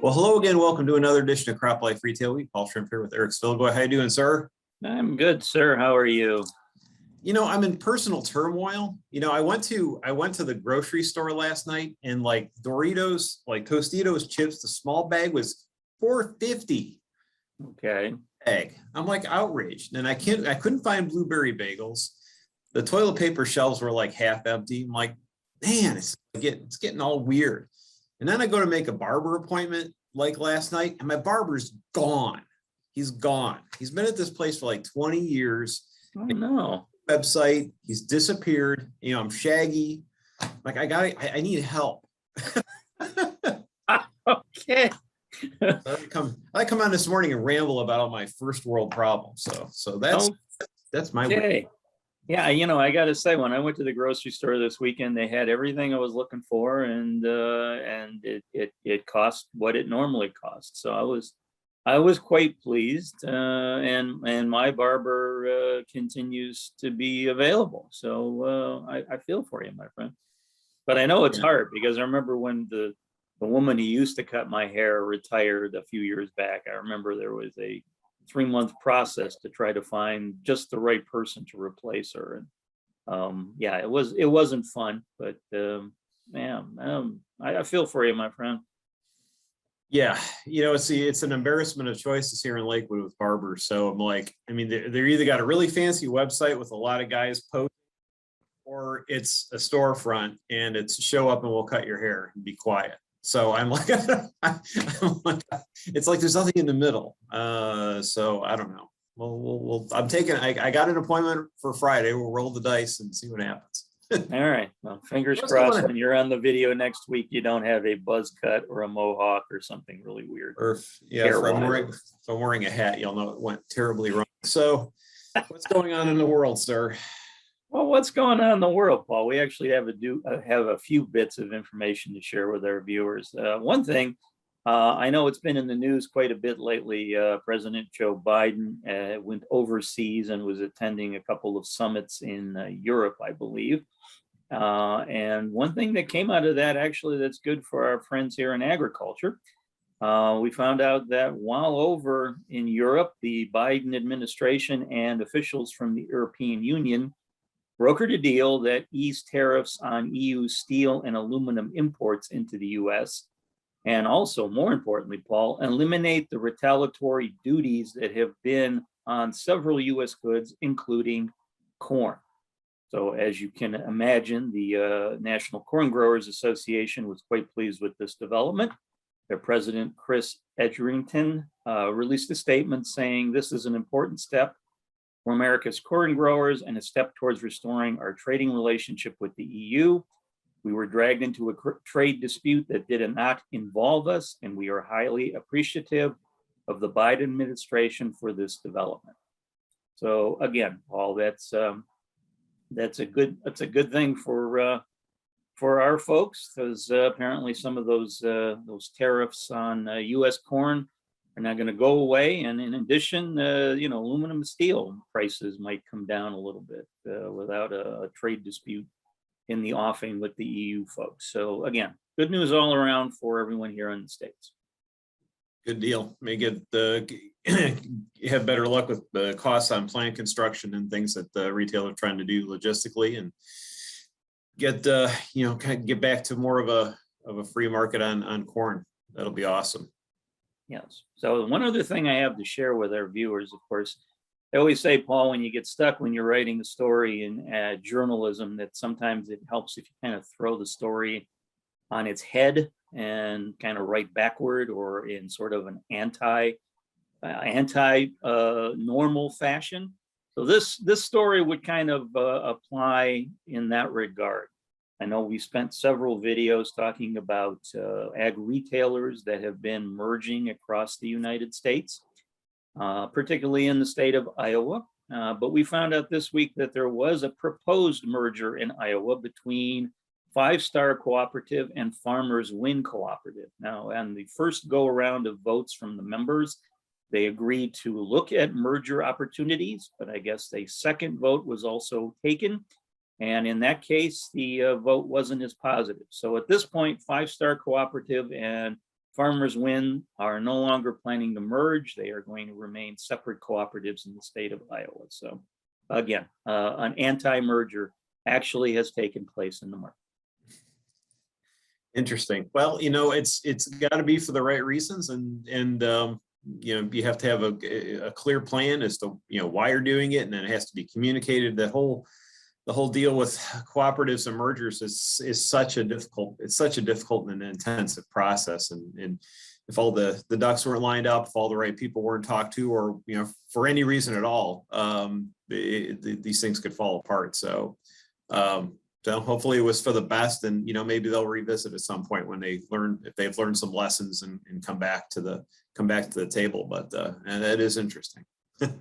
Well, hello again. Welcome to another edition of CropLife Retail Week. Paul Schrimpf here with Eric Sfiligoj. How you doing, sir? I'm good, sir. How are you? I'm in personal turmoil. I went to the grocery store last night and like Doritos, like Tostitos chips, the small bag was $4.50. Okay. Egg. I'm like outraged. And I couldn't find blueberry bagels. The toilet paper shelves were like half empty. I'm like, man, it's getting all weird. And then I go to make a barber appointment like last night, and my barber's gone. He's gone. He's been at this place for like 20 years. Oh no. Website. He's disappeared. I'm shaggy. Like I need help. Okay. I come on this morning and ramble about all my first world problems. So that's my okay. Yeah, I got to say, when I went to the grocery store this weekend, they had everything I was looking for, and it cost what it normally costs. So I was quite pleased, and my barber continues to be available. So I feel for you, my friend. But I know it's hard because I remember when the woman who used to cut my hair retired a few years back. I remember there was a 3-month process to try to find just the right person to replace her. And it wasn't fun, but I feel for you, my friend. Yeah, it's an embarrassment of choices here in Lakewood with barbers. So I'm like, they're either got a really fancy website with a lot of guys posting, or it's a storefront and it's show up and we'll cut your hair and be quiet. So I'm like, it's like there's nothing in the middle. So I don't know. I got an appointment for Friday. We'll roll the dice and see what happens. All right. Well, fingers crossed when you're on the video next week, you don't have a buzz cut or a mohawk or something really weird. Or if I'm wearing a hat, you'll know it went terribly wrong. So what's going on in the world, sir? Well, what's going on in the world, Paul? We actually have a few bits of information to share with our viewers. One thing, I know it's been in the news quite a bit lately. President Joe Biden went overseas and was attending a couple of summits in Europe, I believe. And one thing that came out of that, actually, that's good for our friends here in agriculture. We found out that while over in Europe, the Biden administration and officials from the European Union brokered a deal that eased tariffs on EU steel and aluminum imports into the US, and also, more importantly, Paul, eliminate the retaliatory duties that have been on several US goods, including corn. So as you can imagine, the National Corn Growers Association was quite pleased with this development. Their president, Chris Edgerton, released a statement saying this is an important step for America's corn growers and a step towards restoring our trading relationship with the EU. We were dragged into a trade dispute that did not involve us, and we are highly appreciative of the Biden administration for this development. So again, Paul, that's a good thing for our folks, because apparently some of those tariffs on U.S. corn are not going to go away, and in addition, aluminum and steel prices might come down a little bit without a trade dispute in the offing with the EU folks. So again, good news all around for everyone here in the States. Good deal. May get have better luck with the costs on plant construction and things that the retailer are trying to do logistically, and get kind of get back to more of a free market on corn. That'll be awesome. Yes. So one other thing I have to share with our viewers, of course, I always say, Paul, when you get stuck when you're writing a story in journalism, that sometimes it helps if you kind of throw the story on its head and kind of write backward, or in sort of an anti normal fashion. So this story would kind of apply in that regard. I know we spent several videos talking about ag retailers that have been merging across the United States, particularly in the state of Iowa. But we found out this week that there was a proposed merger in Iowa between Five Star Cooperative and Farmers Win Cooperative. Now, on the first go around of votes from the members, they agreed to look at merger opportunities, but I guess a second vote was also taken. And in that case, the vote wasn't as positive. So at this point, Five Star Cooperative and Farmers Win are no longer planning to merge. They are going to remain separate cooperatives in the state of Iowa. So again, an anti-merger actually has taken place in the market. Interesting. Well, it's got to be for the right reasons, and you have to have a clear plan as to why you're doing it, and then it has to be communicated. The whole deal with cooperatives and mergers is such a difficult and intensive process, and if all the ducks weren't lined up, if all the right people weren't talked to, or for any reason at all, these things could fall apart. So hopefully it was for the best, and maybe they'll revisit at some point when if they've learned some lessons and come back to the table. But and that is interesting.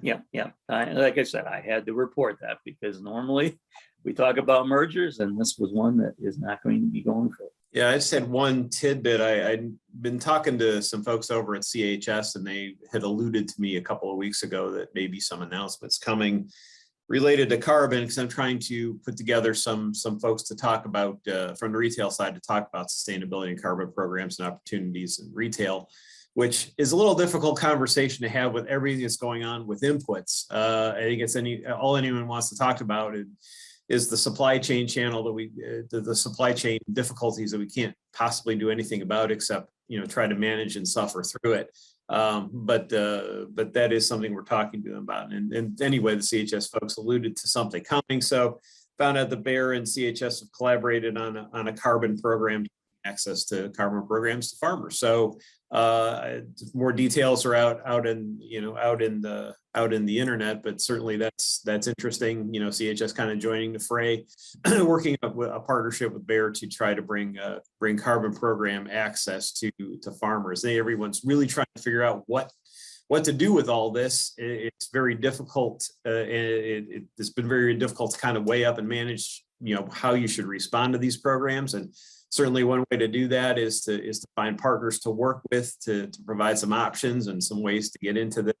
Yeah. Like I said, I had to report that because normally we talk about mergers, and this was one that is not going to be going for it. Yeah, I just had one tidbit. I'd been talking to some folks over at CHS, and they had alluded to me a couple of weeks ago that maybe some announcements coming related to carbon, because I'm trying to put together some folks to talk about from the retail side, to talk about sustainability and carbon programs and opportunities in retail, which is a little difficult conversation to have with everything that's going on with inputs. I think it's all anyone wants to talk about is the supply chain channel that the supply chain difficulties that we can't possibly do anything about except try to manage and suffer through it. But that is something we're talking to them about. And anyway, the CHS folks alluded to something coming. So found out the Bayer and CHS have collaborated on a carbon program, access to carbon programs to farmers. So more details are out in the internet, but certainly that's interesting. CHS kind of joining the fray, working up with a partnership with Bayer to try to bring carbon program access to farmers. Everyone's really trying to figure out what to do with all this. It's very difficult. It's been very difficult to kind of weigh up and manage, how you should respond to these programs. And certainly one way to do that is to find partners to work with, to provide some options and some ways to get into this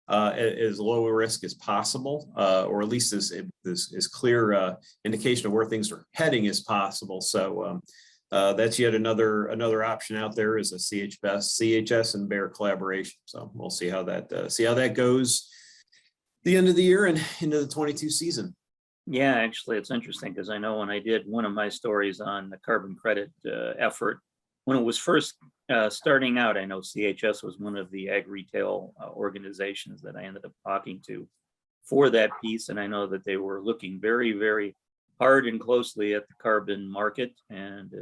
as low a risk as possible, or at least as clear indication of where things are heading as possible. So that's yet another option out there, is a CHS and Bayer collaboration. So we'll see how that goes the end of the year and into the 22 season. Yeah, actually, it's interesting because I know when I did one of my stories on the carbon credit effort, when it was first starting out, I know CHS was one of the ag retail organizations that I ended up talking to for that piece. And I know that they were looking very, very hard and closely at the carbon market. And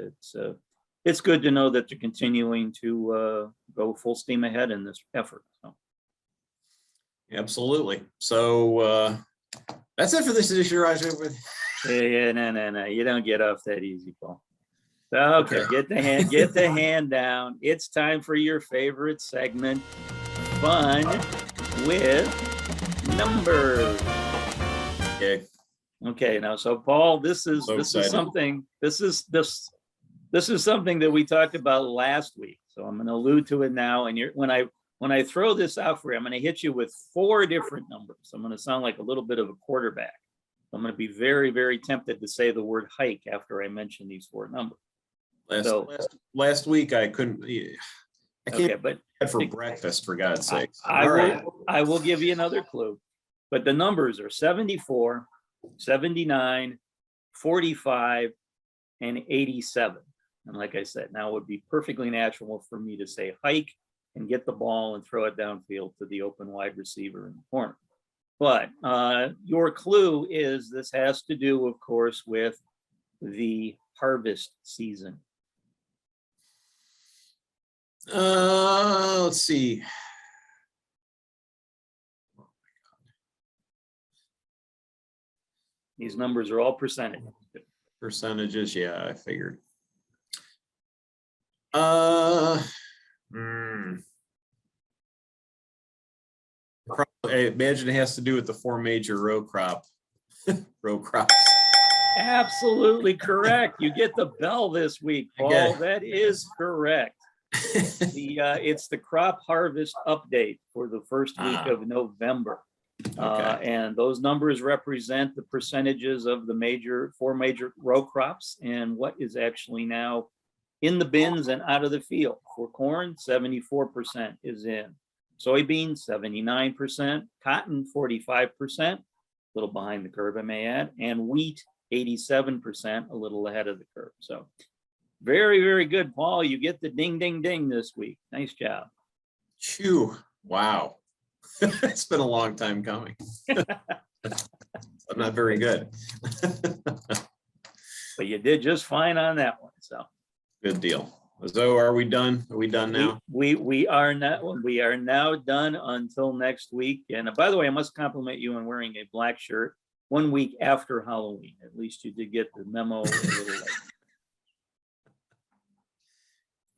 it's good to know that they're continuing to go full steam ahead in this effort. So. Absolutely. So that's it for this edition, Roger. Yeah, no. You don't get off that easy, Paul. Okay, get the hand down. It's time for your favorite segment, Fun with Numbers. Okay, now so Paul, this is something that we talked about last week. So I'm going to allude to it now. And when I throw this out for you, I'm going to hit you with 4 different numbers. I'm going to sound like a little bit of a quarterback. I'm going to be very, very tempted to say the word hike after I mention these 4 numbers. Last week I couldn't. I can't. Okay, but for breakfast, for God's sake. I will give you another clue. But the numbers are 74, 79, 45, and 87. And like I said, now it would be perfectly natural for me to say hike and get the ball and throw it downfield to the open wide receiver in the corner. But your clue is this has to do, of course, with the harvest season. Let's see. These numbers are all percentages. Percentages, yeah, I figured. I imagine it has to do with the 4 major row crops. Absolutely correct. You get the bell this week, Paul. That is correct. It's the crop harvest update for the first week of November. And those numbers represent the percentages of the 4 major row crops and what is actually now in the bins and out of the field. For corn, 74% is in. Soybeans, 79%. Cotton, 45%. A little behind the curve, I may add. And wheat, 87%, a little ahead of the curve. So very, very good, Paul. You get the ding, ding, ding this week. Nice job. Phew, wow. It's been a long time coming. I'm not very good. But you did just fine on that one. So Good deal. So are we done? Are we done now? we are not. We are now done until next week. And by the way, I must compliment you on wearing a black shirt 1 week after Halloween. At least you did get the memo a little late.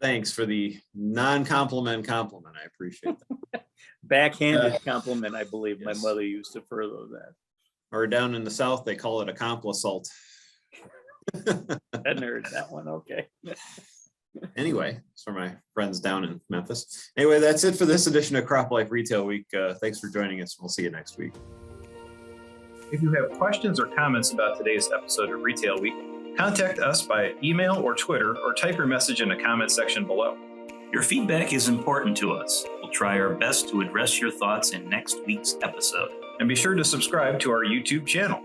Thanks for the non-compliment compliment. I appreciate that. Backhanded compliment, I believe my Yes. mother used to further that. Or down in the South, they call it a complisalt. Hadn't heard that one. Okay. Anyway, it's for my friends down in Memphis. Anyway, that's it for this edition of CropLife Retail Week. Thanks for joining us. We'll see you next week. If you have questions or comments about today's episode of Retail Week, contact us by email or Twitter, or type your message in the comment section below. Your feedback is important to us. We'll try our best to address your thoughts in next week's episode. And be sure to subscribe to our YouTube channel.